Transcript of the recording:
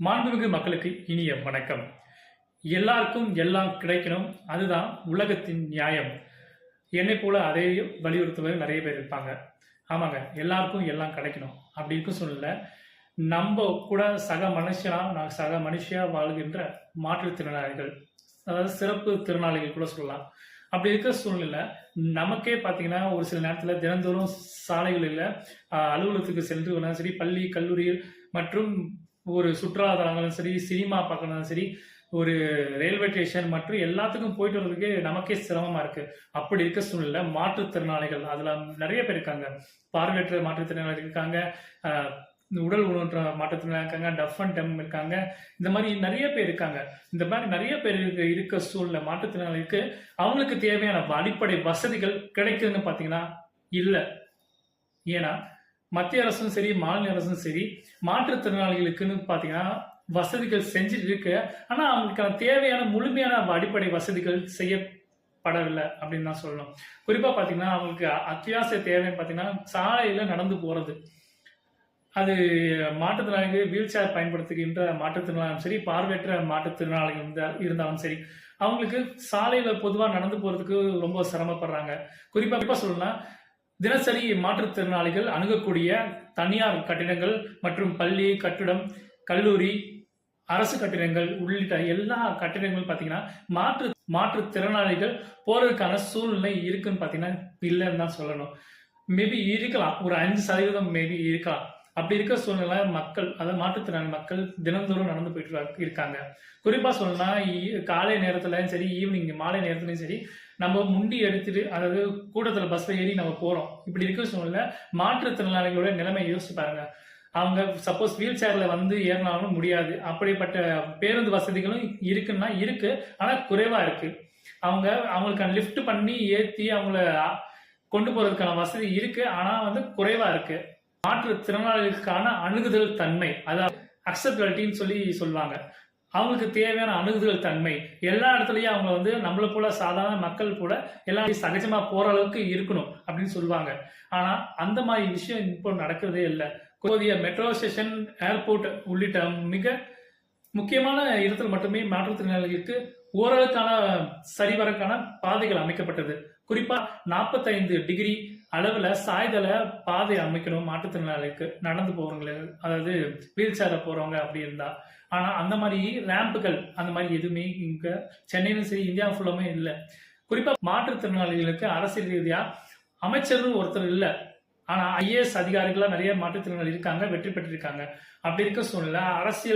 மாண்புமிகு மக்களுக்கு இனிய வணக்கம். எல்லாருக்கும் எல்லாம் கிடைக்கணும், அதுதான் உலகத்தின் நியாயம். என்னை போல அதே வலியுறுத்துவது நிறைய பேர் இருப்பாங்க. ஆமாங்க, எல்லாருக்கும் எல்லாம் கிடைக்கணும் அப்படி இருக்கும் சூழ்நிலை நம்ம கூட சக மனுஷியா வாழ்கின்ற மாற்றுத்திறனாளிகள், அதாவது சிறப்பு திறனாளிகள் கூட சொல்லலாம். அப்படி இருக்கிற சூழ்நிலை நமக்கே பார்த்தீங்கன்னா ஒரு சில நேரத்தில் தினந்தோறும் சாலைகளில் அலுவலகத்துக்கு சென்று வந்தாலும் சரி, பள்ளி கல்லூரியில் மற்றும் ஒரு சுற்றுலாதலங்களும் சரி, சினிமா பார்க்கறதுனாலும் சரி, ஒரு ரயில்வே ஸ்டேஷன் மற்றும் எல்லாத்துக்கும் போயிட்டு வர்றதுக்கு நமக்கே சிரமமா இருக்கு. அப்படி இருக்க சூழ்நிலை மாற்றுத்திறனாளிகள் அதுல நிறைய பேர் இருக்காங்க. பார்வையற்ற மாற்றுத்திறனாளிகள் இருக்காங்க, உடல் ஊனமுற்ற மாற்றுத்திறனாளிகள் இருக்காங்க, டஃப் அண்ட் டெம் இருக்காங்க. இந்த மாதிரி நிறைய பேர் இருக்காங்க. இந்த மாதிரி நிறைய பேர் இருக்க சூழ்நிலை மாற்றுத்திறனாளிகளுக்கு அவங்களுக்கு தேவையான அடிப்படை வசதிகள் கிடைக்குதுன்னு பார்த்தீங்கன்னா இல்லை. ஏன்னா மத்திய அரசும் சரி, மாநில அரசும் சரி, மாற்றுத்திறனாளிகளுக்குன்னு பார்த்தீங்கன்னா வசதிகள் செஞ்சுட்டு இருக்கு. ஆனா அவங்களுக்கான தேவையான முழுமையான அடிப்படை வசதிகள் செய்யப்படவில்லை அப்படின்னு தான் சொல்லணும். குறிப்பா பார்த்தீங்கன்னா அவங்களுக்கு அத்தியாவசிய தேவைன்னு பார்த்தீங்கன்னா சாலையில நடந்து போறது. அது மாற்றுத்திறனாளிகள் வீல் சேர் பயன்படுத்துகின்ற மாற்றுத்திறனாளியும் சரி, பார்வையற்ற மாற்றுத்திறனாளிகள் இருந்தாலும் சரி, அவங்களுக்கு சாலையில பொதுவாக நடந்து போறதுக்கு ரொம்ப சிரமப்படுறாங்க. குறிப்பா சொல்லணும்னா தினசரி மாற்றுத்திறனாளிகள் அணுகக்கூடிய தனியார் கட்டிடங்கள் மற்றும் பள்ளி கட்டிடம், கல்லூரி, அரசு கட்டிடங்கள் உள்ளிட்ட எல்லா கட்டிடங்களும் பார்த்தீங்கன்னா மாற்றுத்திறனாளிகள் போறதுக்கான சூழ்நிலை இருக்குன்னு பார்த்தீங்கன்னா இல்லைன்னு தான் சொல்லணும். மேபி இருக்கலாம், ஒரு 5% மேபி இருக்கலாம். அப்படி இருக்க சூழ்நிலை மக்கள், அதாவது மாற்றுத்திறனாளி மக்கள் தினந்தோறும் நடந்து போயிட்டு இருக்காங்க. குறிப்பா சொல்லணும்னா காலை நேரத்துலயும் சரி, ஈவினிங் மாலை நேரத்துலயும் சரி, நம்ம முண்டி எடுத்துட்டு, அதாவது கூட்டத்தில் பஸ்ல ஏறி நம்ம போறோம். இப்படி இருக்க சூழ்நிலை மாற்றுத்திறனாளிகளோட நிலைமை யோசிச்சு பாருங்க. அவங்க சப்போஸ் வீல் சேர்ல வந்து ஏறினாலும் முடியாது. அப்படிப்பட்ட பேருந்து வசதிகளும் இருக்குன்னா இருக்கு, ஆனா குறைவா இருக்கு. அவங்களுக்கான லிஃப்ட் பண்ணி ஏற்றி அவங்கள கொண்டு போறதுக்கான வசதி இருக்கு, ஆனா வந்து குறைவா இருக்கு. மாற்றுத்திறனாளிகளுக்கான அணுகுதல் தன்மை, அதாவது அக்செப்டபிலிட்டின்னு சொல்லுவாங்க. அவங்களுக்கு தேவையான அணுகுதல் தன்மை எல்லா இடத்துலயும் அவங்க வந்து நம்மளை போல சாதாரண மக்கள் கூட எல்லாம் சகஜமா போற அளவுக்கு இருக்கணும் அப்படின்னு சொல்லுவாங்க. ஆனா அந்த மாதிரி விஷயம் இப்போ நடக்கிறதே இல்லை. போதிய மெட்ரோ ஸ்டேஷன், ஏர்போர்ட் உள்ளிட்ட மிக முக்கியமான இடத்தில் மட்டுமே மாற்றுத்திறனாளிகளுக்கு ஓரளவுக்கான சரிவரக்கான பாதைகள் அமைக்கப்பட்டது. குறிப்பா 45 டிகிரி அளவுல சாய்தள பாதை அமைக்கணும் மாற்றுத்திறனாளிகளுக்கு, நடந்து போறவங்களுக்கு, அதாவது வீல் சேர போறவங்க அப்படி இருந்தா. ஆனா அந்த மாதிரி ரேம்புகள் அந்த மாதிரி எதுவுமே இங்க சென்னையிலும் சரி, இந்தியா ஃபுல்லாமே இல்லை. குறிப்பா மாற்றுத்திறனாளிகளுக்கு அரசியல் ரீதியா அமைச்சரும் ஒருத்தர் இல்லை. ஆனா IAS அதிகாரிகளா நிறைய மாற்றுத்திறனாளி இருக்காங்க, வெற்றி பெற்றிருக்காங்க. அப்படி இருக்க சூழ்நிலை அரசியல்